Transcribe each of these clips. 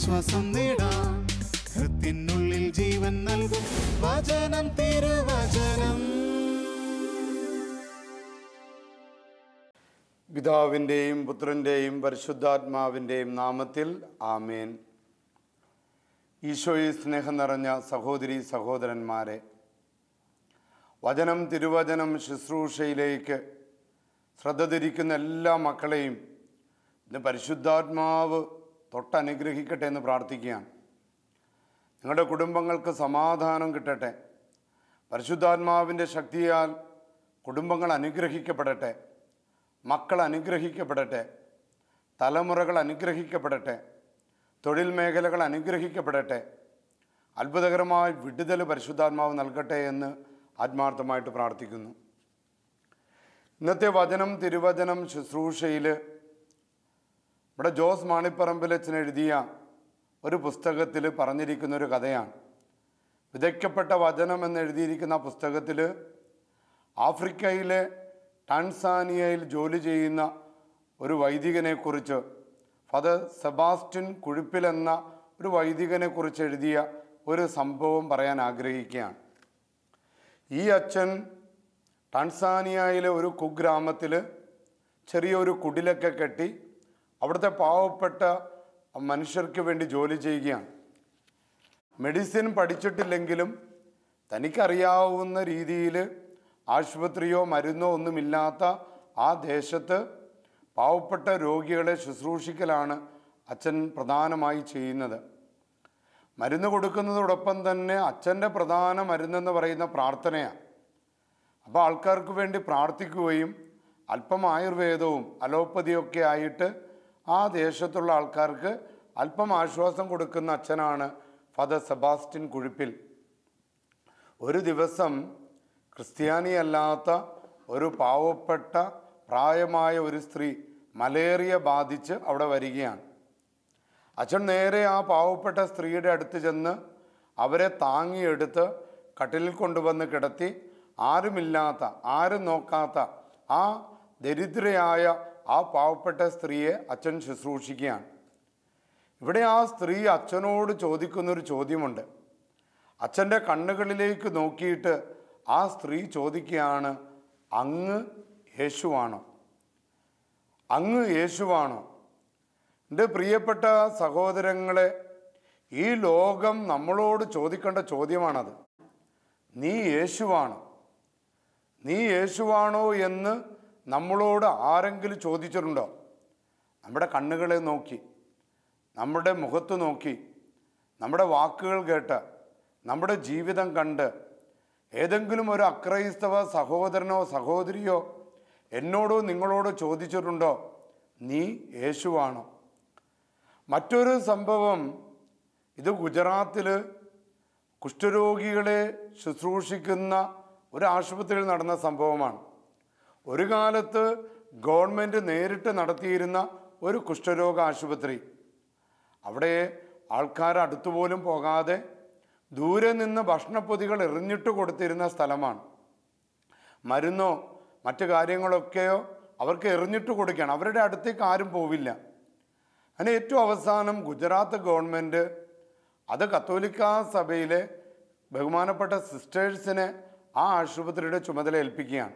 ആശ്വാസം നേടാം. ഹൃത്തിനുള്ളിൽ ജീവൻ നൽകും വചനം, തിരുവചനം. പിതാവിൻ്റെയും പുത്രൻ്റെയും പരിശുദ്ധാത്മാവിൻ്റെയും നാമത്തിൽ ആമേൻ. ഈശോയിൽ സ്നേഹം നിറഞ്ഞ സഹോദരി സഹോദരന്മാരെ, വചനം തിരുവചനം ശുശ്രൂഷയിലേക്ക് ശ്രദ്ധ തിരിക്കുന്ന എല്ലാ മക്കളെയും ഇന്ന് പരിശുദ്ധാത്മാവ് തൊട്ടനുഗ്രഹിക്കട്ടെ എന്ന് പ്രാർത്ഥിക്കുകയാണ്. നിങ്ങളുടെ കുടുംബങ്ങൾക്ക് സമാധാനം കിട്ടട്ടെ. പരിശുദ്ധാത്മാവിൻ്റെ ശക്തിയാൽ കുടുംബങ്ങൾ അനുഗ്രഹിക്കപ്പെടട്ടെ, മക്കൾ അനുഗ്രഹിക്കപ്പെടട്ടെ, തലമുറകൾ അനുഗ്രഹിക്കപ്പെടട്ടെ, തൊഴിൽ മേഖലകൾ അനുഗ്രഹിക്കപ്പെടട്ടെ. അത്ഭുതകരമായ വിടുതൽ പരിശുദ്ധാത്മാവ് നൽകട്ടെ എന്ന് ആത്മാർത്ഥമായിട്ട് പ്രാർത്ഥിക്കുന്നു. ഇന്നത്തെ വചനം തിരുവചനം ശുശ്രൂഷയിൽ ഇവിടെ ജോസ് മാണിപ്പറമ്പിലച്ചൻ എഴുതിയ ഒരു പുസ്തകത്തിൽ പറഞ്ഞിരിക്കുന്നൊരു കഥയാണ്. വിതയ്ക്കപ്പെട്ട വചനം എന്നെഴുതിയിരിക്കുന്ന പുസ്തകത്തിൽ ആഫ്രിക്കയിലെ ടാൻസാനിയയിൽ ജോലി ചെയ്യുന്ന ഒരു വൈദികനെക്കുറിച്ച്, ഫാദർ സെബാസ്റ്റ്യൻ കുഴിപ്പിൽ എന്ന ഒരു വൈദികനെക്കുറിച്ച് എഴുതിയ ഒരു സംഭവം പറയാൻ ആഗ്രഹിക്കുകയാണ്. ഈ അച്ഛൻ ടാൻസാനിയയിലെ ഒരു കുഗ്രാമത്തിൽ ചെറിയൊരു കുടിലൊക്കെ കെട്ടി അവിടുത്തെ പാവപ്പെട്ട മനുഷ്യർക്ക് വേണ്ടി ജോലി ചെയ്യുകയാണ്. മെഡിസിൻ പഠിച്ചിട്ടില്ലെങ്കിലും തനിക്കറിയാവുന്ന രീതിയിൽ ആശുപത്രിയോ മരുന്നോ ഒന്നുമില്ലാത്ത ആ ദേശത്ത് പാവപ്പെട്ട രോഗികളെ ശുശ്രൂഷിക്കലാണ് അച്ഛൻ പ്രധാനമായി ചെയ്യുന്നത്. മരുന്ന് കൊടുക്കുന്നതോടൊപ്പം തന്നെ അച്ഛൻ്റെ പ്രധാന മരുന്നെന്ന് പറയുന്ന പ്രാർത്ഥനയാണ്. അപ്പോൾ ആൾക്കാർക്ക് വേണ്ടി പ്രാർത്ഥിക്കുകയും അല്പം ആയുർവേദവും അലോപ്പതിയൊക്കെ ആയിട്ട് ആ ദേശത്തുള്ള ആൾക്കാർക്ക് അല്പം ആശ്വാസം കൊടുക്കുന്ന അച്ഛനാണ് ഫാദർ സെബാസ്റ്റ്യൻ കുഴിപ്പിൽ. ഒരു ദിവസം ക്രിസ്ത്യാനിയല്ലാത്ത ഒരു പാവപ്പെട്ട പ്രായമായ ഒരു സ്ത്രീ മലേറിയ ബാധിച്ച് അവിടെ വരികയാണ്. അച്ഛൻ നേരെ ആ പാവപ്പെട്ട സ്ത്രീയുടെ അടുത്ത് ചെന്ന് അവരെ താങ്ങിയെടുത്ത് കട്ടിലിൽ കൊണ്ടുവന്ന് കിടത്തി ആരുമില്ലാത്ത, ആരും നോക്കാത്ത ആ ദരിദ്രയായ ആ പാവപ്പെട്ട സ്ത്രീയെ അച്ഛൻ ശുശ്രൂഷിക്കുകയാണ്. ഇവിടെ ആ സ്ത്രീ അച്ഛനോട് ചോദിക്കുന്നൊരു ചോദ്യമുണ്ട്. അച്ഛൻ്റെ കണ്ണുകളിലേക്ക് നോക്കിയിട്ട് ആ സ്ത്രീ ചോദിക്കുകയാണ്, അങ്ങ് യേശുവാണോ? അങ്ങ് യേശുവാണോ? എൻ്റെ പ്രിയപ്പെട്ട സഹോദരങ്ങളെ, ഈ ലോകം നമ്മളോട് ചോദിക്കേണ്ട ചോദ്യമാണത്. നീ യേശുവാണോ? നീ യേശുവാണോ എന്ന് നമ്മളോട് ആരെങ്കിലും ചോദിച്ചിട്ടുണ്ടോ? നമ്മുടെ കണ്ണുകളെ നോക്കി, നമ്മുടെ മുഖത്ത് നോക്കി, നമ്മുടെ വാക്കുകൾ കേട്ട്, നമ്മുടെ ജീവിതം കണ്ട് ഏതെങ്കിലും ഒരു അക്രൈസ്തവ സഹോദരനോ സഹോദരിയോ എന്നോടോ നിങ്ങളോടോ ചോദിച്ചിട്ടുണ്ടോ, നീ യേശുവാണോ? മറ്റൊരു സംഭവം, ഇത് ഗുജറാത്തിൽ കുഷ്ഠരോഗികളെ ശുശ്രൂഷിക്കുന്ന ഒരു ആശുപത്രിയിൽ നടന്ന സംഭവമാണ്. ഒരു കാലത്ത് ഗവൺമെൻറ് നേരിട്ട് നടത്തിയിരുന്ന ഒരു കുഷ്ഠരോഗ ആശുപത്രി. അവിടെ ആൾക്കാർ അടുത്തുപോലും പോകാതെ ദൂരെ നിന്ന് ഭക്ഷണപ്പൊതികൾ എറിഞ്ഞിട്ട് കൊടുത്തിരുന്ന സ്ഥലമാണ്. മരുന്നോ മറ്റു കാര്യങ്ങളൊക്കെയോ അവർക്ക് എറിഞ്ഞിട്ട് കൊടുക്കുകയാണ്. അവരുടെ അടുത്തേക്ക് ആരും പോവില്ല. അങ്ങനെ ഏറ്റവും അവസാനം ഗുജറാത്ത് ഗവൺമെൻറ് അത് കത്തോലിക്കാ സഭയിലെ ബഹുമാനപ്പെട്ട സിസ്റ്റേഴ്സിനെ ആ ആശുപത്രിയുടെ ചുമതല ഏൽപ്പിക്കുകയാണ്.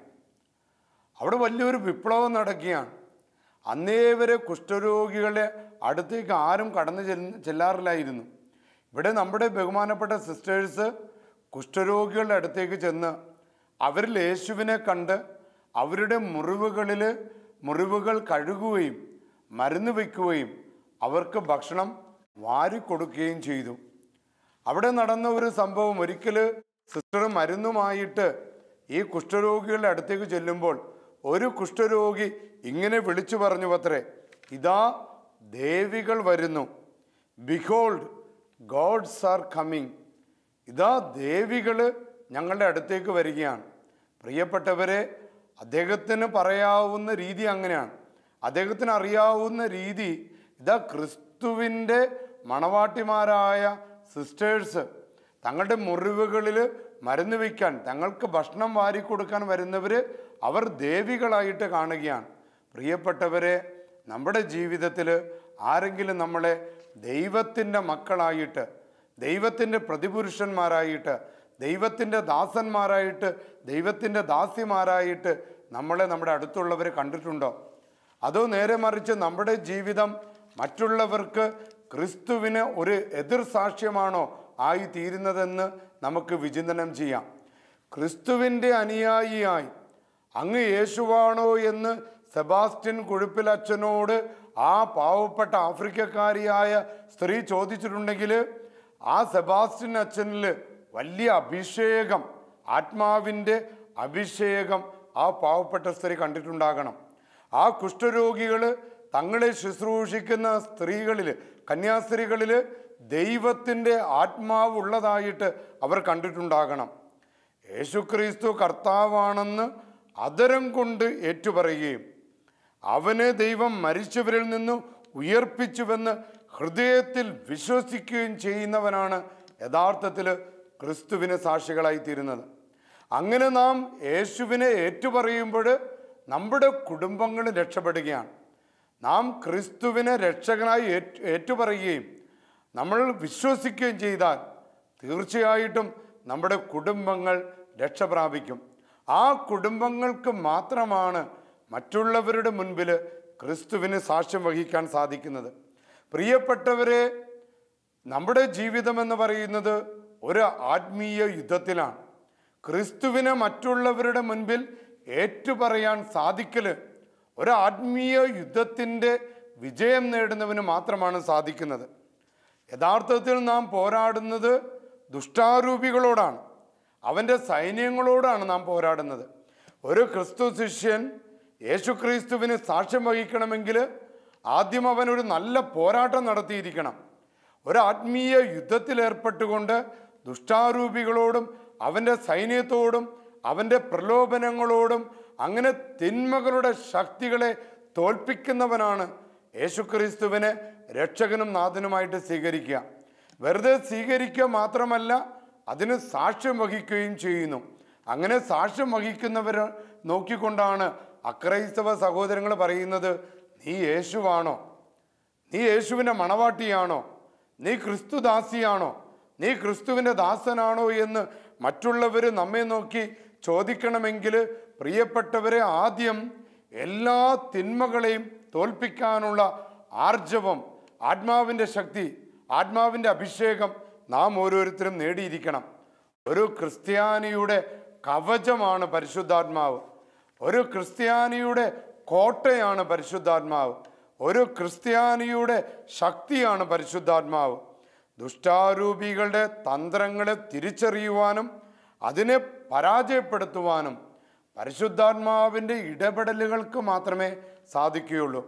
അവിടെ വലിയൊരു വിപ്ലവം നടക്കുകയാണ്. അന്നേ വരെ കുഷ്ഠരോഗികളെ അടുത്തേക്ക് ആരും കടന്നു ചെല്ലാറില്ലായിരുന്നു. ഇവിടെ നമ്മുടെ ബഹുമാനപ്പെട്ട സിസ്റ്റേഴ്സ് കുഷ്ഠരോഗികളുടെ അടുത്തേക്ക് ചെന്ന് അവരിൽ യേശുവിനെ കണ്ട് അവരുടെ മുറിവുകൾ കഴുകുകയും മരുന്ന് വയ്ക്കുകയും അവർക്ക് ഭക്ഷണം വാരിക്കൊടുക്കുകയും ചെയ്തു. അവിടെ നടന്ന ഒരു സംഭവം, ഒരിക്കൽ സിസ്റ്റർ മരുന്നുമായിട്ട് ഈ കുഷ്ഠരോഗികളുടെ അടുത്തേക്ക് ചെല്ലുമ്പോൾ ഒരു കുഷ്ഠരോഗി ഇങ്ങനെ വിളിച്ചു പറഞ്ഞു അത്രേ, ഇതാ ദേവികൾ വരുന്നു, ബിഹോൾഡ് ഗോഡ്സ് ആർ കമ്മിങ്. ഇതാ ദേവികൾ ഞങ്ങളുടെ അടുത്തേക്ക് വരികയാണ്. പ്രിയപ്പെട്ടവരെ, അദ്ദേഹത്തിന് പറയാവുന്ന രീതി അങ്ങനെയാണ്. അദ്ദേഹത്തിന് അറിയാവുന്ന രീതി, ഇതാ ക്രിസ്തുവിൻ്റെ മണവാട്ടിമാരായ സിസ്റ്റേഴ്സ് തങ്ങളുടെ മുറിവുകളിൽ മരുന്ന് വയ്ക്കാൻ, തങ്ങൾക്ക് ഭക്ഷണം വാരിക്കൊടുക്കാൻ വരുന്നവർ അവർ ദേവികളായിട്ട് കാണുകയാണ്. പ്രിയപ്പെട്ടവരെ, നമ്മുടെ ജീവിതത്തിൽ ആരെങ്കിലും നമ്മളെ ദൈവത്തിൻ്റെ മക്കളായിട്ട്, ദൈവത്തിൻ്റെ പ്രതിപുരുഷന്മാരായിട്ട്, ദൈവത്തിൻ്റെ ദാസന്മാരായിട്ട്, ദൈവത്തിൻ്റെ ദാസിമാരായിട്ട് നമ്മളെ നമ്മുടെ അടുത്തുള്ളവർ കണ്ടിട്ടുണ്ടോ? അതോ നേരെ മറിച്ച് നമ്മുടെ ജീവിതം മറ്റുള്ളവർക്ക് ക്രിസ്തുവിന് ഒരു എതിർ സാക്ഷ്യമാണോ ആയി തീരുന്നതെന്ന് നമുക്ക് വിചിന്തനം ചെയ്യാം. ക്രിസ്തുവിൻ്റെ അനുയായിയായി അങ്ങ് യേശുവാണോ എന്ന് സെബാസ്റ്റ്യൻ കുഴുപ്പിലച്ഛനോട് ആ പാവപ്പെട്ട ആഫ്രിക്കക്കാരിയായ സ്ത്രീ ചോദിച്ചിട്ടുണ്ടെങ്കിൽ ആ സെബാസ്റ്റ്യൻ അച്ഛനിൽ വലിയ അഭിഷേകം, ആത്മാവിൻ്റെ അഭിഷേകം ആ പാവപ്പെട്ട സ്ത്രീ കണ്ടിട്ടുണ്ടാകണം. ആ കുഷ്ഠരോഗികൾ തങ്ങളെ ശുശ്രൂഷിക്കുന്ന സ്ത്രീകളിൽ, കന്യാസ്ത്രീകളിൽ ദൈവത്തിൻ്റെ ആത്മാവ് ഉള്ളതായിട്ട് അവർ കണ്ടിട്ടുണ്ടാകണം. യേശുക്രിസ്തു കർത്താവാണെന്ന് അധരം കൊണ്ട് ഏറ്റുപറയുകയും അവനെ ദൈവം മരിച്ചവരിൽ നിന്ന് ഉയർപ്പിച്ചുവെന്ന് ഹൃദയത്തിൽ വിശ്വസിക്കുകയും ചെയ്യുന്നവനാണ് യഥാർത്ഥത്തിൽ ക്രിസ്തുവിന് സാക്ഷികളായി തീരുന്നത്. അങ്ങനെ നാം യേശുവിനെ ഏറ്റുപറയുമ്പോൾ നമ്മുടെ കുടുംബങ്ങൾ രക്ഷപ്പെടുകയാണ്. നാം ക്രിസ്തുവിനെ രക്ഷകനായി ഏറ്റുപറയുകയും നമ്മൾ വിശ്വസിക്കുകയും ചെയ്താൽ തീർച്ചയായിട്ടും നമ്മുടെ കുടുംബങ്ങൾ രക്ഷ പ്രാപിക്കും. ആ കുടുംബങ്ങൾക്ക് മാത്രമാണ് മറ്റുള്ളവരുടെ മുൻപിൽ ക്രിസ്തുവിന് സാക്ഷ്യം വഹിക്കാൻ സാധിക്കുന്നത്. പ്രിയപ്പെട്ടവരെ, നമ്മുടെ ജീവിതമെന്ന് പറയുന്നത് ഒരു ആത്മീയ യുദ്ധത്തിലാണ്. ക്രിസ്തുവിനെ മറ്റുള്ളവരുടെ മുൻപിൽ ഏറ്റുപറയാൻ സാധിക്കൽ ഒരു ആത്മീയ യുദ്ധത്തിൻ്റെ വിജയം നേടുന്നവന് മാത്രമാണ് സാധിക്കുന്നത്. യഥാർത്ഥത്തിൽ നാം പോരാടുന്നത് ദുഷ്ടാരൂപികളോടാണ്, അവൻ്റെ സൈന്യങ്ങളോടാണ് നാം പോരാടുന്നത്. ഒരു ക്രിസ്തു ശിഷ്യൻ യേശുക്രിസ്തുവിന് സാക്ഷ്യം വഹിക്കണമെങ്കിൽ ആദ്യം അവനൊരു നല്ല പോരാട്ടം നടത്തിയിരിക്കണം. ഒരു ആത്മീയ യുദ്ധത്തിലേർപ്പെട്ടുകൊണ്ട് ദുഷ്ടാരൂപികളോടും അവൻ്റെ സൈന്യത്തോടും അവൻ്റെ പ്രലോഭനങ്ങളോടും അങ്ങനെ തിന്മകളുടെ ശക്തികളെ തോൽപ്പിക്കുന്നവനാണ് യേശുക്രിസ്തുവിനെ രക്ഷകനും നാഥനുമായിട്ട് സ്വീകരിക്കുക. വെറുതെ സ്വീകരിക്കുക മാത്രമല്ല, അതിന് സാക്ഷ്യം വഹിക്കുകയും ചെയ്യുന്നു. അങ്ങനെ സാക്ഷ്യം വഹിക്കുന്നവർ നോക്കിക്കൊണ്ടാണ് അക്രൈസ്തവ സഹോദരങ്ങൾ പറയുന്നത്, നീ യേശുവാണോ? നീ യേശുവിൻ്റെ മണവാട്ടിയാണോ? നീ ക്രിസ്തുദാസിയാണോ? നീ ക്രിസ്തുവിൻ്റെ ദാസനാണോ എന്ന് മറ്റുള്ളവർ നമ്മെ നോക്കി ചോദിക്കണമെങ്കിൽ പ്രിയപ്പെട്ടവരെ, ആദ്യം എല്ലാ തിന്മകളെയും തോൽപ്പിക്കാനുള്ള ആർജവം, ആത്മാവിൻ്റെ ശക്തി, ആത്മാവിൻ്റെ അഭിഷേകം നാം ഓരോരുത്തരും നേടിയിരിക്കണം. ഒരു ക്രിസ്ത്യാനിയുടെ കവചമാണ് പരിശുദ്ധാത്മാവ്. ഒരു ക്രിസ്ത്യാനിയുടെ കോട്ടയാണ് പരിശുദ്ധാത്മാവ്. ഒരു ക്രിസ്ത്യാനിയുടെ ശക്തിയാണ് പരിശുദ്ധാത്മാവ്. ദുഷ്ടാരൂപികളുടെ തന്ത്രങ്ങളെ തിരിച്ചറിയുവാനും അതിനെ പരാജയപ്പെടുത്തുവാനും പരിശുദ്ധാത്മാവിൻ്റെ ഇടപെടലുകൾക്ക് മാത്രമേ സാധിക്കുകയുള്ളൂ.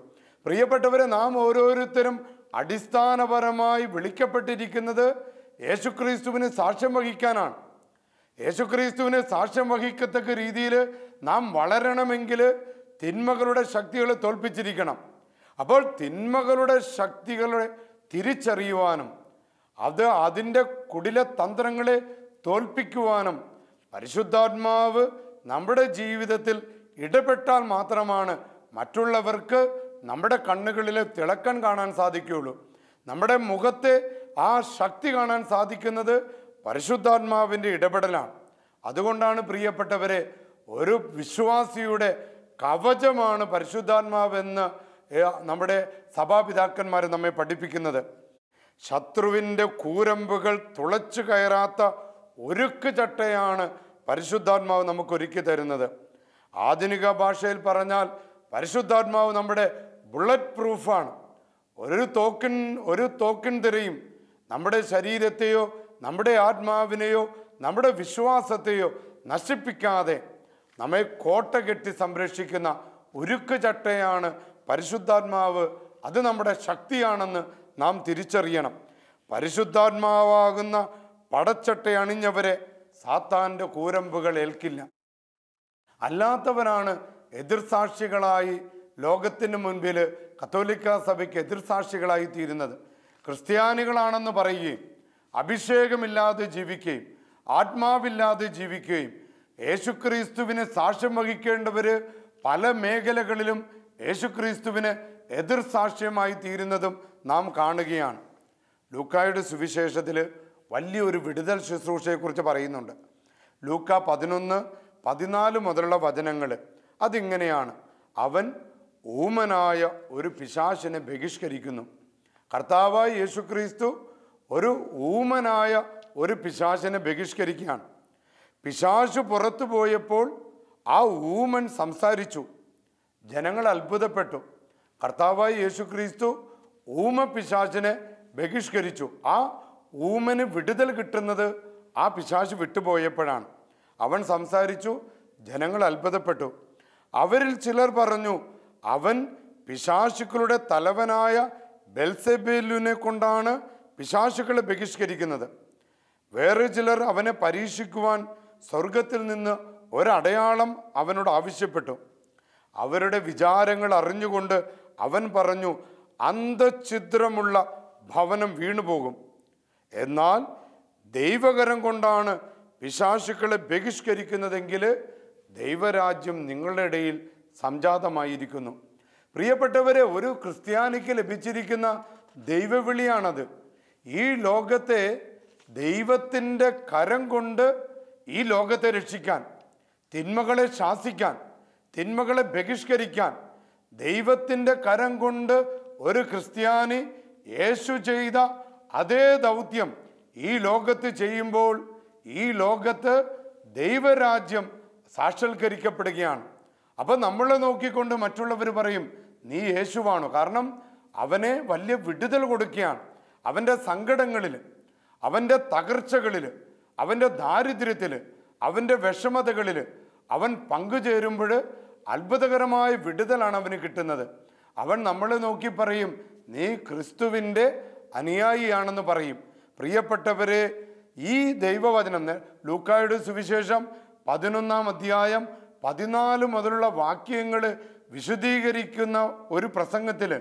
പ്രിയപ്പെട്ടവരെ, നാം ഓരോരുത്തരും അടിസ്ഥാനപരമായി വിളിക്കപ്പെട്ടിരിക്കുന്നത് യേശുക്രിസ്തുവിന് സാക്ഷ്യം വഹിക്കാനാണ്. യേശുക്രിസ്തുവിന് സാക്ഷ്യം വഹിക്കത്തക്ക രീതിയിൽ നാം വളരണമെങ്കിൽ തിന്മകളുടെ ശക്തികളെ തോൽപ്പിച്ചിരിക്കണം. അപ്പോൾ തിന്മകളുടെ ശക്തികളെ തിരിച്ചറിയുവാനും അതിൻ്റെ കുടില തന്ത്രങ്ങളെ തോൽപ്പിക്കുവാനും പരിശുദ്ധാത്മാവ് നമ്മുടെ ജീവിതത്തിൽ ഇടപെട്ടാൽ മാത്രമാണ് മറ്റുള്ളവർക്ക് നമ്മുടെ കണ്ണുകളിലെ തിളക്കം കാണാൻ സാധിക്കുകയുള്ളൂ. നമ്മുടെ മുഖത്തെ ആ ശക്തി കാണാൻ സാധിക്കുന്നത് പരിശുദ്ധാത്മാവിൻ്റെ ഇടപെടലാണ്. അതുകൊണ്ടാണ് പ്രിയപ്പെട്ടവരെ, ഒരു വിശ്വാസിയുടെ കവചമാണ് പരിശുദ്ധാത്മാവെന്ന് നമ്മുടെ സഭാപിതാക്കന്മാർ നമ്മെ പഠിപ്പിക്കുന്നത്. ശത്രുവിൻ്റെ കൂരമ്പുകൾ തുളച്ചു കയറാത്ത ഒരുക്ക് ചട്ടയാണ് പരിശുദ്ധാത്മാവ് നമുക്ക് ഒരുക്കി തരുന്നത്. ആധുനിക ഭാഷയിൽ പറഞ്ഞാൽ പരിശുദ്ധാത്മാവ് നമ്മുടെ ബുള്ളറ്റ് പ്രൂഫാണ്. ഒരു തോക്കിൻ തിരയും നമ്മുടെ ശരീരത്തെയോ നമ്മുടെ ആത്മാവിനെയോ നമ്മുടെ വിശ്വാസത്തെയോ നശിപ്പിക്കാതെ നമ്മെ കോട്ട കെട്ടി സംരക്ഷിക്കുന്ന ഉരുക്ക് ചട്ടയാണ് പരിശുദ്ധാത്മാവ്. അത് നമ്മുടെ ശക്തിയാണെന്ന് നാം തിരിച്ചറിയണം. പരിശുദ്ധാത്മാവാകുന്ന പടച്ചട്ട അണിഞ്ഞവരെ സാത്താൻ്റെ കൂരമ്പുകൾ ഏൽക്കില്ല. അല്ലാത്തവരാണ് എതിർസാക്ഷികളായി ലോകത്തിന് മുൻപിൽ കത്തോലിക്ക സഭയ്ക്ക് എതിർസാക്ഷികളായി തീരുന്നത്. ക്രിസ്ത്യാനികളാണെന്ന് പറയുകയും അഭിഷേകമില്ലാതെ ജീവിക്കുകയും ആത്മാവില്ലാതെ ജീവിക്കുകയും യേശുക്രിസ്തുവിനെ സാക്ഷ്യം വഹിക്കേണ്ടവർ പല മേഖലകളിലും യേശുക്രിസ്തുവിന് എതിർ സാക്ഷ്യമായി തീരുന്നതും നാം കാണുകയാണ്. ലൂക്കായുടെ സുവിശേഷത്തിൽ വലിയൊരു വിടുതൽ ശുശ്രൂഷയെക്കുറിച്ച് പറയുന്നുണ്ട്. ലൂക്ക 11-14 മുതലുള്ള വചനങ്ങൾ അതിങ്ങനെയാണ്: അവൻ ഊമനായ ഒരു പിശാചിനെ ബഹിഷ്കരിക്കുന്നു. കർത്താവായ യേശുക്രിസ്തു ഒരു ഊമനായ ഒരു പിശാചിനെ ബഹിഷ്കരിക്കുകയാണ്. പിശാച് പുറത്തു പോയപ്പോൾ ആ ഊമൻ സംസാരിച്ചു. ജനങ്ങൾ അത്ഭുതപ്പെട്ടു. കർത്താവായ യേശുക്രിസ്തു ഊമ പിശാചിനെ ബഹിഷ്കരിച്ചു. ആ ഊമന് വിടുതൽ കിട്ടുന്നത് ആ പിശാച് വിട്ടുപോയപ്പോഴാണ്. അവൻ സംസാരിച്ചു. ജനങ്ങൾ അത്ഭുതപ്പെട്ടു. അവരിൽ ചിലർ പറഞ്ഞു, അവൻ പിശാചുക്കളുടെ തലവനായ ബെൽസെബൂലിനെ കൊണ്ടാണ് പിശാചുക്കളെ ബഹിഷ്കരിക്കുന്നത്. വേറെ ചിലർ അവനെ പരീക്ഷിക്കുവാൻ സ്വർഗത്തിൽ നിന്ന് ഒരടയാളം അവനോട് ആവശ്യപ്പെട്ടു. അവരുടെ വിചാരങ്ങൾ അറിഞ്ഞുകൊണ്ട് അവൻ പറഞ്ഞു, അന്തഛിദ്രമുള്ള ഭവനം വീണുപോകും. എന്നാൽ ദൈവകരം കൊണ്ടാണ് പിശാചുക്കളെ ബഹിഷ്കരിക്കുന്നതെങ്കിൽ ദൈവരാജ്യം നിങ്ങളുടെ ഇടയിൽ സംജാതമായിരിക്കുന്നു. പ്രിയപ്പെട്ടവരെ, ഒരു ക്രിസ്ത്യാനിക്ക് ലഭിച്ചിരിക്കുന്ന ദൈവവിളിയാണത്. ഈ ലോകത്തെ ദൈവത്തിൻ്റെ കരം കൊണ്ട് ഈ ലോകത്തെ രക്ഷിക്കാൻ, തിന്മകളെ ശാസിക്കാൻ, തിന്മകളെ ബഹിഷ്കരിക്കാൻ ദൈവത്തിൻ്റെ കരം കൊണ്ട് ഒരു ക്രിസ്ത്യാനി യേശു ചെയ്ത അതേ ദൗത്യം ഈ ലോകത്ത് ചെയ്യുമ്പോൾ ഈ ലോകത്ത് ദൈവരാജ്യം സാക്ഷാത്കരിക്കപ്പെടുകയാണ്. അപ്പം നമ്മളെ നോക്കിക്കൊണ്ട് മറ്റുള്ളവർ പറയും, നീ യേശുവാണോ? കാരണം അവനെ വലിയ വിടുതൽ കൊടുക്കുകയാണ്. അവൻ്റെ സങ്കടങ്ങളിൽ, അവൻ്റെ തകർച്ചകളിൽ, അവൻ്റെ ദാരിദ്ര്യത്തിൽ, അവൻ്റെ വിഷമതകളിൽ അവൻ പങ്കുചേരുമ്പോൾ അത്ഭുതകരമായ വിടുതലാണ് അവന് കിട്ടുന്നത്. അവൻ നമ്മളെ നോക്കി പറയും, നീ ക്രിസ്തുവിൻ്റെ അനുയായിയാണെന്ന് പറയും. പ്രിയപ്പെട്ടവരെ, ഈ ദൈവവചനം ലൂക്കായുടെ സുവിശേഷം 11-ാം അധ്യായം 14 മുതലുള്ള വാക്യങ്ങൾ വിശദീകരിക്കുന്ന ഒരു പ്രസംഗത്തിൽ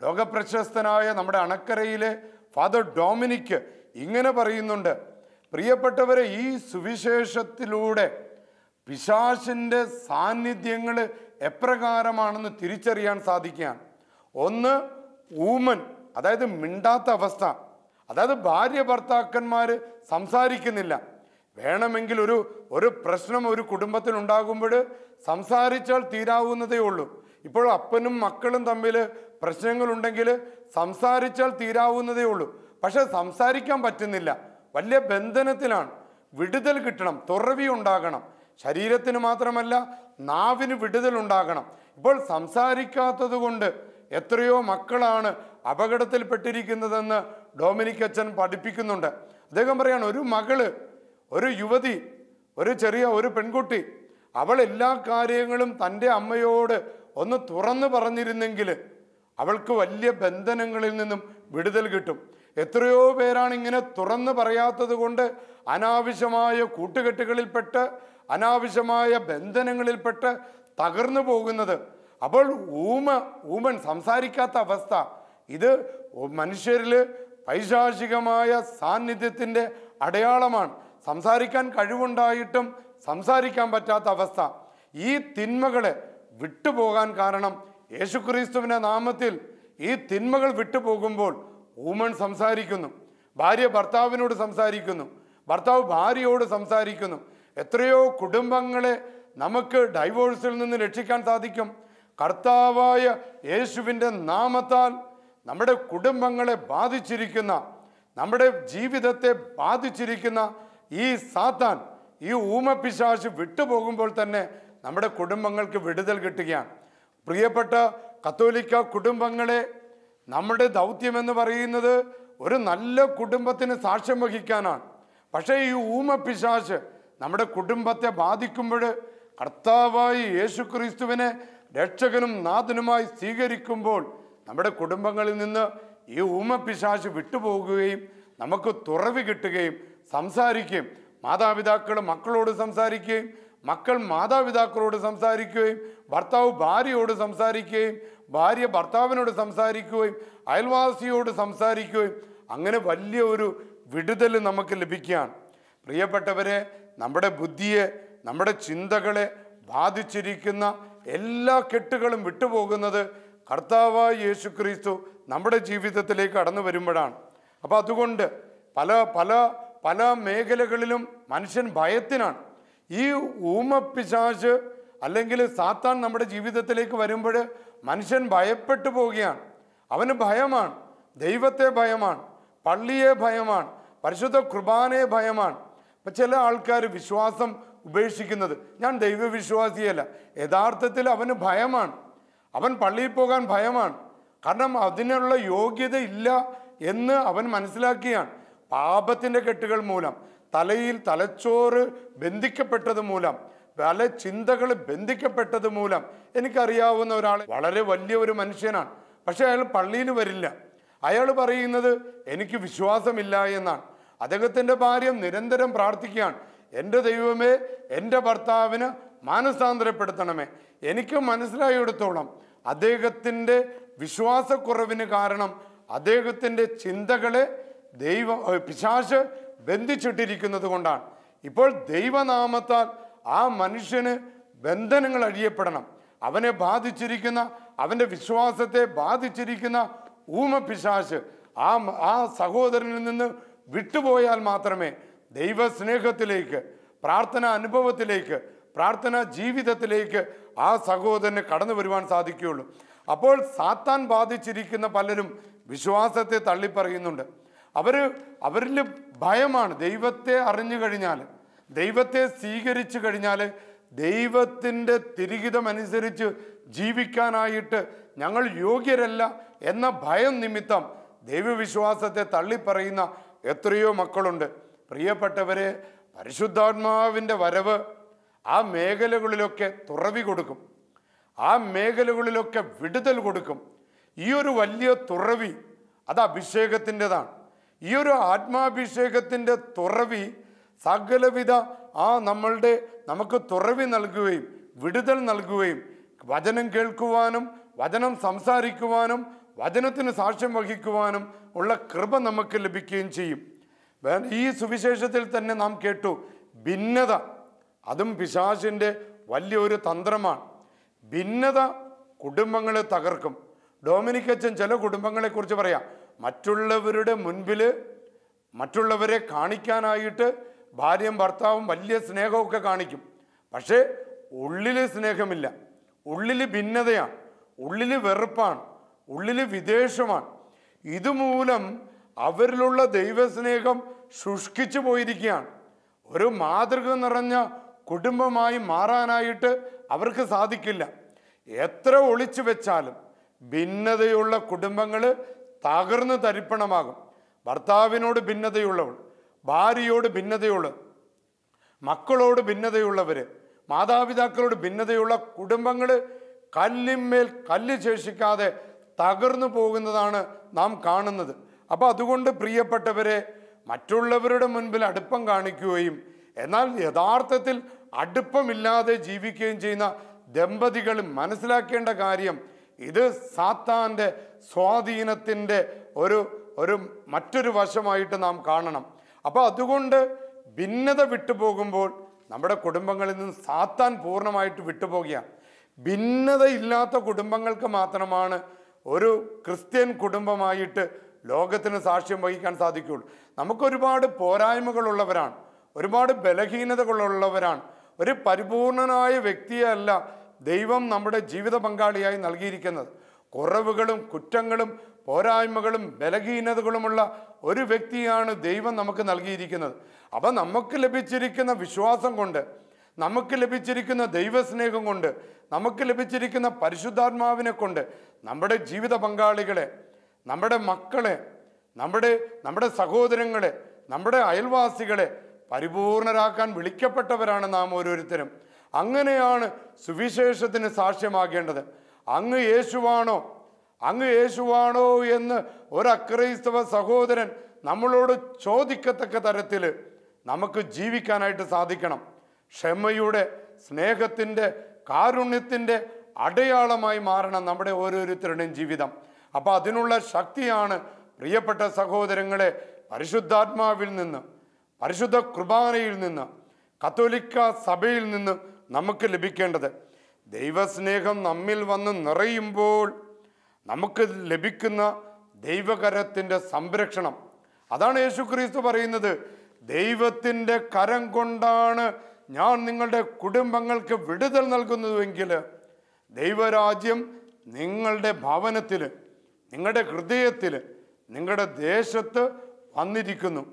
ലോകപ്രശസ്തനായ നമ്മുടെ അണക്കരയിലെ ഫാദർ ഡൊമിനിക് ഇങ്ങനെ പറയുന്നുണ്ട്: പ്രിയപ്പെട്ടവരെ, ഈ സുവിശേഷത്തിലൂടെ പിശാചിൻ്റെ സാന്നിധ്യങ്ങൾ എപ്രകാരമാണെന്ന് തിരിച്ചറിയാൻ സാധിക്കുകയാണ്. ഒന്ന്, ഊമൻ, അതായത് മിണ്ടാത്ത അവസ്ഥ. അതായത് ഭാര്യ ഭർത്താക്കന്മാർ സംസാരിക്കുന്നില്ല. വേണമെങ്കിൽ ഒരു പ്രശ്നം ഒരു കുടുംബത്തിൽ ഉണ്ടാകുമ്പോൾ സംസാരിച്ചാൽ തീരാവുന്നതേ ഉള്ളൂ. ഇപ്പോൾ അപ്പനും മക്കളും തമ്മിൽ പ്രശ്നങ്ങളുണ്ടെങ്കിൽ സംസാരിച്ചാൽ തീരാവുന്നതേ ഉള്ളൂ. പക്ഷെ സംസാരിക്കാൻ പറ്റുന്നില്ല, വലിയ ബന്ധനത്തിലാണ്. വിടുതൽ കിട്ടണം, തുറവി ഉണ്ടാകണം. ശരീരത്തിന് മാത്രമല്ല, നാവിന് വിടുതൽ ഉണ്ടാകണം. ഇപ്പോൾ സംസാരിക്കാത്തത് കൊണ്ട് എത്രയോ മക്കളാണ് അപകടത്തിൽപ്പെട്ടിരിക്കുന്നതെന്ന് ഡൊമിനിക് അച്ഛൻ പഠിപ്പിക്കുന്നുണ്ട്. അദ്ദേഹം പറയാണ്, ഒരു മകള്, ഒരു യുവതി, ഒരു പെൺകുട്ടി, അവൾ എല്ലാ കാര്യങ്ങളും തൻ്റെ അമ്മയോട് ഒന്ന് തുറന്നു പറഞ്ഞിരുന്നെങ്കിൽ അവൾക്ക് വലിയ ബന്ധനങ്ങളിൽ നിന്നും വിടുതൽ കിട്ടും. എത്രയോ പേരാണ് ഇങ്ങനെ തുറന്നു പറയാത്തത് കൊണ്ട് അനാവശ്യമായ കൂട്ടുകെട്ടുകളിൽപ്പെട്ട്, അനാവശ്യമായ ബന്ധനങ്ങളിൽപ്പെട്ട് തകർന്നു പോകുന്നത്. അപ്പോൾ ഊമൻ സംസാരിക്കാത്ത അവസ്ഥ, ഇത് മനുഷ്യരിൽ പൈശാചികമായ സാന്നിധ്യത്തിൻ്റെ അടയാളമാണ്. സംസാരിക്കാൻ കഴിവുണ്ടായിട്ടും സംസാരിക്കാൻ പറ്റാത്ത അവസ്ഥ. ഈ തിന്മകളെ വിട്ടുപോകാൻ കാരണം യേശുക്രിസ്തുവിൻ്റെ നാമത്തിൽ ഈ തിന്മകൾ വിട്ടുപോകുമ്പോൾ ഊമൻ സംസാരിക്കുന്നു. ഭാര്യ ഭർത്താവിനോട് സംസാരിക്കുന്നു, ഭർത്താവ് ഭാര്യയോട് സംസാരിക്കുന്നു. എത്രയോ കുടുംബങ്ങളെ നമുക്ക് ഡൈവോഴ്സിൽ നിന്ന് രക്ഷിക്കാൻ സാധിക്കും. കർത്താവായ യേശുവിൻ്റെ നാമത്താൽ നമ്മുടെ കുടുംബങ്ങളെ ബാധിച്ചിരിക്കുന്ന, നമ്മുടെ ജീവിതത്തെ ബാധിച്ചിരിക്കുന്ന ഈ സാത്താൻ, ഈ ഊമപിശാച് വിട്ടുപോകുമ്പോൾ തന്നെ നമ്മുടെ കുടുംബങ്ങൾക്ക് വിടുതൽ കിട്ടുകയാണ്. പ്രിയപ്പെട്ട കത്തോലിക്ക കുടുംബങ്ങളെ, നമ്മുടെ ദൗത്യമെന്ന് പറയുന്നത് ഒരു നല്ല കുടുംബത്തിന് സാക്ഷ്യം വഹിക്കാനാണ്. പക്ഷേ ഈ ഊമപിശാച് നമ്മുടെ കുടുംബത്തെ ബാധിക്കുമ്പോൾ കർത്താവായ യേശുക്രിസ്തുവിനെ രക്ഷകനും നാഥനുമായി സ്വീകരിക്കുമ്പോൾ നമ്മുടെ കുടുംബങ്ങളിൽ നിന്ന് ഈ ഊമപിശാച് വിട്ടുപോകുകയും നമുക്ക് തുറവി കിട്ടുകയും സംസാരിക്കുകയും, മാതാപിതാക്കൾ മക്കളോട് സംസാരിക്കുകയും, മക്കൾ മാതാപിതാക്കളോട് സംസാരിക്കുകയും, ഭർത്താവ് ഭാര്യയോട് സംസാരിക്കുകയും, ഭാര്യ ഭർത്താവിനോട് സംസാരിക്കുകയും, അയൽവാസിയോട് സംസാരിക്കുകയും, അങ്ങനെ വലിയ ഒരു വിടുതൽ നമുക്ക് ലഭിക്കുകയാണ്. പ്രിയപ്പെട്ടവരെ, നമ്മുടെ ബുദ്ധിയെ, നമ്മുടെ ചിന്തകളെ ബാധിച്ചിരിക്കുന്ന എല്ലാ കെട്ടുകളും വിട്ടുപോകുന്നത് കർത്താവായ യേശുക്രിസ്തു നമ്മുടെ ജീവിതത്തിലേക്ക് കടന്നു വരുമ്പോഴാണ്. അപ്പോൾ അതുകൊണ്ട് പല പല പല മേഖലകളിലും മനുഷ്യൻ ഭയത്തിനാണ്. ഈ ഊമപ്പിശാച് അല്ലെങ്കിൽ സാത്താൻ നമ്മുടെ ജീവിതത്തിലേക്ക് വരുമ്പോൾ മനുഷ്യൻ ഭയപ്പെട്ടു പോവുകയാണ്. അവന് ഭയമാണ്, ദൈവത്തെ ഭയമാണ്, പള്ളിയെ ഭയമാണ്, പരിശുദ്ധ കുർബാനയെ ഭയമാണ്. അപ്പം ചില ആൾക്കാർ വിശ്വാസം ഉപേക്ഷിക്കുന്നത്, ഞാൻ ദൈവവിശ്വാസിയല്ല, യഥാർത്ഥത്തിൽ അവന് ഭയമാണ്. അവൻ പള്ളിയിൽ പോകാൻ ഭയമാണ്. കാരണം അതിനുള്ള യോഗ്യത ഇല്ല എന്ന് അവൻ മനസ്സിലാക്കിയാണ്. പാപത്തിൻ്റെ കെട്ടുകൾ മൂലം, തലയിൽ തലച്ചോറ് ബന്ധിക്കപ്പെട്ടത് മൂലം, പല ചിന്തകൾ ബന്ധിക്കപ്പെട്ടത് മൂലം. എനിക്കറിയാവുന്ന ഒരാൾ വളരെ വലിയ ഒരു മനുഷ്യനാണ്, പക്ഷെ അയാൾ പള്ളിയിൽ വരില്ല. അയാൾ പറയുന്നത് എനിക്ക് വിശ്വാസമില്ല എന്നാണ്. അദ്ദേഹത്തിൻ്റെ ഭാര്യ നിരന്തരം പ്രാർത്ഥിക്കുകയാണ്, എൻ്റെ ദൈവമേ, എൻ്റെ ഭർത്താവിന് മാനസാന്തരപ്പെടുത്തണമേ. എനിക്ക് മനസ്സിലായിടത്തോളം അദ്ദേഹത്തിൻ്റെ വിശ്വാസക്കുറവിന് കാരണം അദ്ദേഹത്തിൻ്റെ ചിന്തകളെ പിശാച് ബന്ധിച്ചിട്ടിരിക്കുന്നത് കൊണ്ടാണ്. ഇപ്പോൾ ദൈവനാമത്താൽ ആ മനുഷ്യന് ബന്ധനങ്ങൾ അഴിയപ്പെടണം. അവനെ ബാധിച്ചിരിക്കുന്ന, അവൻ്റെ വിശ്വാസത്തെ ബാധിച്ചിരിക്കുന്ന ഊമപിശാച് ആ സഹോദരനിൽ നിന്ന് വിട്ടുപോയാൽ മാത്രമേ ദൈവസ്നേഹത്തിലേക്ക്, പ്രാർത്ഥന അനുഭവത്തിലേക്ക്, പ്രാർത്ഥന ജീവിതത്തിലേക്ക് ആ സഹോദരന് കടന്നു വരുവാൻ സാധിക്കുകയുള്ളൂ. അപ്പോൾ സാത്താൻ ബാധിച്ചിരിക്കുന്ന പലരും വിശ്വാസത്തെ തള്ളിപ്പറയുന്നുണ്ട്. അവരിൽ ഭയമാണ്. ദൈവത്തെ അറിഞ്ഞു കഴിഞ്ഞാൽ, ദൈവത്തെ സ്വീകരിച്ചു കഴിഞ്ഞാൽ, ദൈവത്തിൻ്റെ തിരിഹിതമനുസരിച്ച് ജീവിക്കാനായിട്ട് ഞങ്ങൾ യോഗ്യരല്ല എന്ന ഭയം നിമിത്തം ദൈവവിശ്വാസത്തെ തള്ളിപ്പറയുന്ന എത്രയോ മക്കളുണ്ട്. പ്രിയപ്പെട്ടവരെ, പരിശുദ്ധാത്മാവിൻ്റെ വരവ് ആ മേഖലകളിലൊക്കെ തുറവി കൊടുക്കും, ആ മേഖലകളിലൊക്കെ വിടുതൽ കൊടുക്കും. ഈ ഒരു വലിയ തുറവി അത് അഭിഷേകത്തിൻ്റെതാണ്. ഈ ഒരു ആത്മാഭിഷേകത്തിൻ്റെ തുറവി സകലവിധ നമുക്ക് തുറവി നൽകുകയും വിടുതൽ നൽകുകയും വചനം കേൾക്കുവാനും വചനം സംസാരിക്കുവാനും വചനത്തിന് സാക്ഷ്യം വഹിക്കുവാനും ഉള്ള കൃപ നമുക്ക് ലഭിക്കുകയും ചെയ്യും. ഈ സുവിശേഷത്തിൽ തന്നെ നാം കേട്ടു, ഭിന്നത അതും പിശാചിൻ്റെ വലിയൊരു തന്ത്രമാണ്. ഭിന്നത കുടുംബങ്ങളെ തകർക്കും. ഡൊമിനിക്കച്ചൻ ചില കുടുംബങ്ങളെക്കുറിച്ച് പറയാം, മറ്റുള്ളവരുടെ മുൻപിൽ മറ്റുള്ളവരെ കാണിക്കാനായിട്ട് ഭാര്യയും ഭർത്താവും വലിയ സ്നേഹമൊക്കെ കാണിക്കും, പക്ഷേ ഉള്ളിൽ സ്നേഹമില്ല, ഉള്ളിൽ ഭിന്നതയാണ്, ഉള്ളിൽ വെറുപ്പാണ്, ഉള്ളിൽ വിദ്വേഷമാണ്. ഇതുമൂലം അവരിലുള്ള ദൈവസ്നേഹം ശുഷ്കിച്ചു പോയിരിക്കുകയാണ്. ഒരു മാതൃക നിറഞ്ഞ കുടുംബമായി മാറാനായിട്ട് അവർക്ക് സാധിക്കില്ല. എത്ര ഒളിച്ചു വെച്ചാലും ഭിന്നതയുള്ള കുടുംബങ്ങൾ തകർന്ന് തരിപ്പണമാകും. ഭർത്താവിനോട് ഭിന്നതയുള്ളവൾ, ഭാര്യയോട് ഭിന്നതയുള്ള, മക്കളോട് ഭിന്നതയുള്ളവർ, മാതാപിതാക്കളോട് ഭിന്നതയുള്ള കുടുംബങ്ങൾ കല്ലിന്മേൽ കല്ല് ശേഷിക്കാതെ തകർന്നു പോകുന്നതാണ് നാം കാണുന്നത്. അപ്പോൾ അതുകൊണ്ട് പ്രിയപ്പെട്ടവരെ, മറ്റുള്ളവരുടെ മുൻപിൽ അടുപ്പം കാണിക്കുകയും എന്നാൽ യഥാർത്ഥത്തിൽ അടുപ്പമില്ലാതെ ജീവിക്കുകയും ചെയ്യുന്ന ദമ്പതികൾ മനസ്സിലാക്കേണ്ട കാര്യം, ഇത് സാത്താൻ്റെ സ്വാധീനത്തിൻ്റെ മറ്റൊരു വശമായിട്ട് നാം കാണണം. അപ്പോൾ അതുകൊണ്ട് ഭിന്നത വിട്ടുപോകുമ്പോൾ നമ്മുടെ കുടുംബങ്ങളിൽ നിന്ന് സാത്താൻ പൂർണ്ണമായിട്ട് വിട്ടുപോകുകയാണ്. ഭിന്നത ഇല്ലാത്ത കുടുംബങ്ങൾക്ക് മാത്രമാണ് ഒരു ക്രിസ്ത്യൻ കുടുംബമായിട്ട് ലോകത്തിന് സാക്ഷ്യം വഹിക്കാൻ സാധിക്കുകയുള്ളൂ. നമുക്കൊരുപാട് പോരായ്മകളുള്ളവരാണ്, ഒരുപാട് ബലഹീനതകളുള്ളവരാണ്. ഒരു പരിപൂർണനായ വ്യക്തിയല്ല ദൈവം നമ്മുടെ ജീവിത പങ്കാളിയായി നൽകിയിരിക്കുന്നത്. കുറവുകളും കുറ്റങ്ങളും പോരായ്മകളും ബലഹീനതകളുമുള്ള ഒരു വ്യക്തിയാണ് ദൈവം നമുക്ക് നൽകിയിരിക്കുന്നത്. അപ്പം നമുക്ക് ലഭിച്ചിരിക്കുന്ന വിശ്വാസം കൊണ്ട്, നമുക്ക് ലഭിച്ചിരിക്കുന്ന ദൈവസ്നേഹം കൊണ്ട്, നമുക്ക് ലഭിച്ചിരിക്കുന്ന പരിശുദ്ധാത്മാവിനെ കൊണ്ട് നമ്മുടെ ജീവിത പങ്കാളികളെ, നമ്മുടെ മക്കളെ, നമ്മുടെ സഹോദരങ്ങളെ, നമ്മുടെ അയൽവാസികളെ പരിപൂർണരാക്കാൻ വിളിക്കപ്പെട്ടവരാണ് നാം ഓരോരുത്തരും. അങ്ങനെയാണ് സുവിശേഷത്തിന് സാക്ഷ്യമാകേണ്ടത്. അങ്ങ് യേശുവാണോ എന്ന് ഒരു അക്രൈസ്തവ സഹോദരൻ നമ്മളോട് ചോദിക്കത്തക്ക തരത്തിൽ നമുക്ക് ജീവിക്കാനായിട്ട് സാധിക്കണം. ക്ഷമയുടെ, സ്നേഹത്തിൻ്റെ, കാരുണ്യത്തിൻ്റെ അടയാളമായി മാറണം നമ്മുടെ ഓരോരുത്തരുടെയും ജീവിതം. അപ്പോൾ അതിനുള്ള ശക്തിയാണ് പ്രിയപ്പെട്ട സഹോദരങ്ങളെ പരിശുദ്ധാത്മാവിൽ നിന്ന്, പരിശുദ്ധ കുർബാനയിൽ നിന്ന്, കത്തോലിക്ക സഭയിൽ നിന്ന് നമുക്ക് ലഭിക്കേണ്ടത്. ദൈവസ്നേഹം നമ്മിൽ വന്ന് നിറയുമ്പോൾ നമുക്ക് ലഭിക്കുന്ന ദൈവകരത്തിൻ്റെ സംരക്ഷണം, അതാണ് യേശു ക്രിസ്തു പറയുന്നത്, ദൈവത്തിൻ്റെ കരം കൊണ്ടാണ് ഞാൻ നിങ്ങളുടെ കുടുംബങ്ങൾക്ക് വിടുതൽ നൽകുന്നതുവെങ്കിൽ ദൈവരാജ്യം നിങ്ങളുടെ ഭവനത്തിൽ, നിങ്ങളുടെ ഹൃദയത്തിൽ, നിങ്ങളുടെ ദേശത്ത് വന്നിരിക്കുന്നു.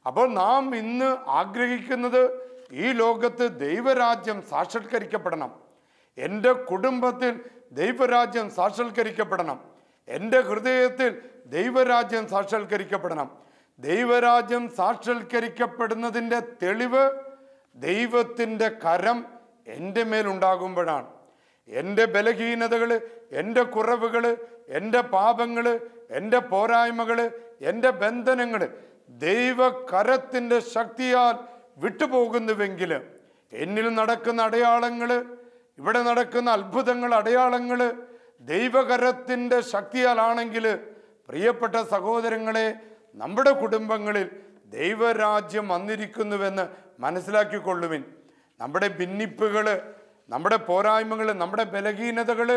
അപ്പോൾ നാം ഇന്ന് ആഗ്രഹിക്കുന്നത് ഈ ലോകത്ത് ദൈവരാജ്യം സാക്ഷാത്കരിക്കപ്പെടണം. എൻ്റെ കുടുംബത്തിൽ ദൈവരാജ്യം സാക്ഷാത്കരിക്കപ്പെടണം. എൻ്റെ ഹൃദയത്തിൽ ദൈവരാജ്യം സാക്ഷാത്കരിക്കപ്പെടണം. ദൈവരാജ്യം സാക്ഷാത്കരിക്കപ്പെടുന്നതിൻ്റെ തെളിവ് ദൈവത്തിൻ്റെ കരം എൻ്റെ മേലുണ്ടാകുമ്പോഴാണ്. എൻ്റെ ബലഹീനതകൾ, എൻ്റെ കുറവുകൾ, എൻ്റെ പാപങ്ങൾ, എൻ്റെ പോരായ്മകൾ, എൻ്റെ ബന്ധനങ്ങൾ ദൈവകരത്തിൻ്റെ ശക്തിയാൽ വിട്ടുപോകുന്നുവെങ്കിൽ, എന്നിൽ നടക്കുന്ന അടയാളങ്ങൾ, ഇവിടെ നടക്കുന്ന അത്ഭുതങ്ങൾ, അടയാളങ്ങൾ ദൈവകരത്തിൻ്റെ ശക്തിയാലാണെങ്കിൽ, പ്രിയപ്പെട്ട സഹോദരങ്ങളെ, നമ്മുടെ കുടുംബങ്ങളിൽ ദൈവരാജ്യം വന്നിരിക്കുന്നുവെന്ന് മനസ്സിലാക്കിക്കൊള്ളുവിൻ. നമ്മുടെ ഭിന്നിപ്പുകൾ, നമ്മുടെ പോരായ്മകൾ, നമ്മുടെ ബലഹീനതകൾ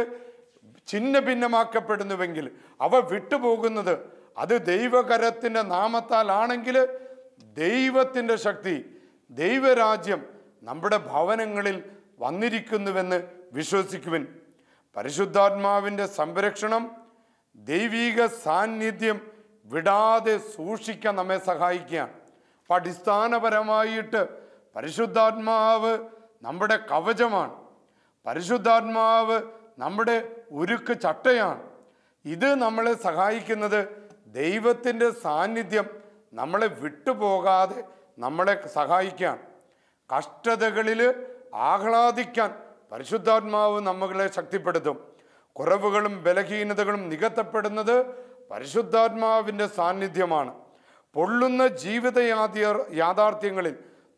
ഛിന്ന ഭിന്നമാക്കപ്പെടുന്നുവെങ്കിൽ, അവ വിട്ടുപോകുന്നത് അത് ദൈവകരത്തിൻ്റെ നാമത്താലാണെങ്കിൽ, ദൈവത്തിൻ്റെ ശക്തി, ദൈവരാജ്യം നമ്മുടെ ഭവനങ്ങളിൽ വന്നിരിക്കുന്നുവെന്ന് വിശ്വസിക്കുവിൻ. പരിശുദ്ധാത്മാവിൻ്റെ സംരക്ഷണം, ദൈവിക സാന്നിധ്യം വിടാതെ സൂക്ഷിക്കാൻ നമ്മെ സഹായിക്കുകയാണ്. അപ്പം അടിസ്ഥാനപരമായിട്ട് പരിശുദ്ധാത്മാവ് നമ്മുടെ കവചമാണ്. പരിശുദ്ധാത്മാവ് നമ്മുടെ ഉരുക്ക് ചട്ടയാണ്. ഇത് നമ്മളെ സഹായിക്കുന്നത്, ദൈവത്തിൻ്റെ സാന്നിധ്യം നമ്മളെ വിട്ടുപോകാതെ നമ്മളെ സഹായിക്കുകയാണ്. കഷ്ടതകളിൽ ആഹ്ലാദിക്കാൻ പരിശുദ്ധാത്മാവ് നമ്മളെ ശക്തിപ്പെടുത്തും. കുറവുകളും ബലഹീനതകളും നികത്തപ്പെടുന്നത് പരിശുദ്ധാത്മാവിൻ്റെ സാന്നിധ്യമാണ്. പൊള്ളുന്ന ജീവിത യാഥാർത്ഥ്യങ്ങളിൽ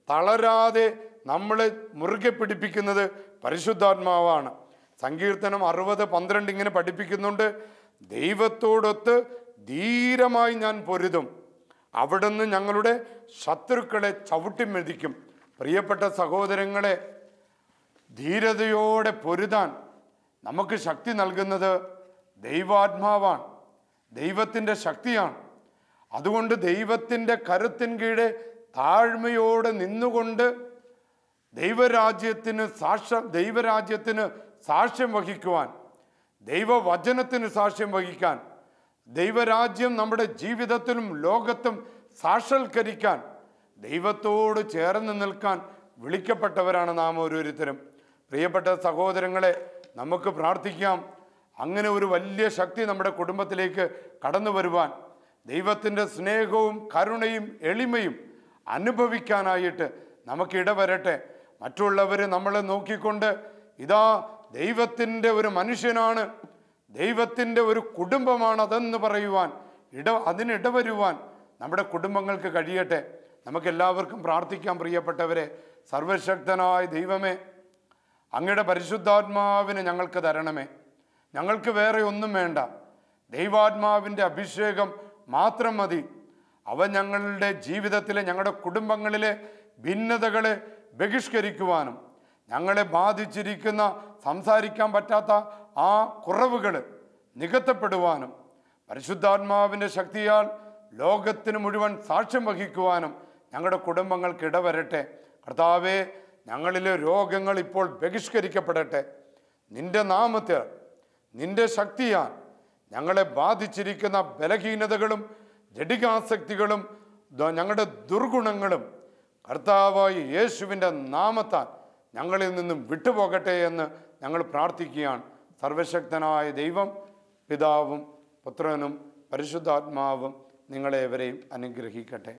തളരാതെ നമ്മളെ മുറുകെ പിടിപ്പിക്കുന്നത് പരിശുദ്ധാത്മാവാണ്. സങ്കീർത്തനം 60:12 ഇങ്ങനെ പഠിപ്പിക്കുന്നുണ്ട്, ദൈവത്തോടൊത്ത് ധീരമായി ഞാൻ പൊരുതും, അവിടുന്ന് ഞങ്ങളുടെ ശത്രുക്കളെ ചവിട്ടിമെതിക്കും. പ്രിയപ്പെട്ട സഹോദരങ്ങളെ, ധീരതയോടെ പൊരുതാൻ നമുക്ക് ശക്തി നൽകുന്നത് ദൈവാത്മാവാണ്, ദൈവത്തിൻ്റെ ശക്തിയാണ്. അതുകൊണ്ട് ദൈവത്തിൻ്റെ കരുത്തിൻ കീഴെ താഴ്മയോടെ നിന്നുകൊണ്ട് ദൈവരാജ്യത്തിന് സാക്ഷ്യം വഹിക്കുവാൻ, ദൈവവചനത്തിന് സാക്ഷ്യം വഹിക്കാൻ, ദൈവരാജ്യം നമ്മുടെ ജീവിതത്തിലും ലോകത്തും സാക്ഷാത്കരിക്കാൻ, ദൈവത്തോട് ചേർന്ന് നിൽക്കാൻ വിളിക്കപ്പെട്ടവരാണ് നാം ഓരോരുത്തരും. പ്രിയപ്പെട്ട സഹോദരങ്ങളെ, നമുക്ക് പ്രാർത്ഥിക്കാം, അങ്ങനെ ഒരു വലിയ ശക്തി നമ്മുടെ കുടുംബത്തിലേക്ക് കടന്നു വരുവാൻ, ദൈവത്തിൻ്റെ സ്നേഹവും കരുണയും എളിമയും അനുഭവിക്കാനായിട്ട് നമുക്ക് ഇടവരട്ടെ. മറ്റുള്ളവർ നമ്മളെ നോക്കിക്കൊണ്ട് ഇതാ ദൈവത്തിൻ്റെ ഒരു മനുഷ്യനാണ്, ദൈവത്തിൻ്റെ ഒരു കുടുംബമാണ് അതെന്ന് പറയുവാൻ, അതിനിടവരുവാൻ നമ്മുടെ കുടുംബങ്ങൾക്ക് കഴിയട്ടെ. നമുക്കെല്ലാവർക്കും പ്രാർത്ഥിക്കാം. പ്രിയപ്പെട്ടവരെ, സർവശക്തനായ ദൈവമേ, അങ്ങയുടെ പരിശുദ്ധാത്മാവിനെ ഞങ്ങൾക്ക് തരണമേ. ഞങ്ങൾക്ക് വേറെ ഒന്നും വേണ്ട, ദൈവാത്മാവിൻ്റെ അഭിഷേകം മാത്രം മതി. അവ ഞങ്ങളുടെ ജീവിതത്തിലെ, ഞങ്ങളുടെ കുടുംബങ്ങളിലെ ഭിന്നതകളെ ബഹിഷ്കരിക്കുവാനും, ഞങ്ങളെ ബാധിച്ചിരിക്കുന്ന സംസാരിക്കാൻ പറ്റാത്ത ആ കുറവുകൾ നികത്തപ്പെടുവാനും, പരിശുദ്ധാത്മാവിൻ്റെ ശക്തിയാൽ ലോകത്തിന് മുഴുവൻ സാക്ഷ്യം വഹിക്കുവാനും ഞങ്ങളുടെ കുടുംബങ്ങൾക്ക് ഇടവരട്ടെ. കർത്താവേ, ഞങ്ങളിലെ രോഗങ്ങൾ ഇപ്പോൾ ബഹിഷ്കരിക്കപ്പെടട്ടെ. നിന്റെ നാമത്തിൽ, നിന്റെ ശക്തിയാൽ ഞങ്ങളെ ബാധിച്ചിരിക്കുന്ന ബലഹീനതകളും ജഡികാസക്തികളും ഞങ്ങളുടെ ദുർഗുണങ്ങളും കർത്താവായ യേശുവിൻ്റെ നാമത്താൽ ഞങ്ങളിൽ നിന്നും വിട്ടുപോകട്ടെ എന്ന് ഞങ്ങൾ പ്രാർത്ഥിക്കുകയാണ്. സർവശക്തനായ ദൈവം, പിതാവും പുത്രനും പരിശുദ്ധാത്മാവും നിങ്ങളെവരെയും അനുഗ്രഹിക്കട്ടെ.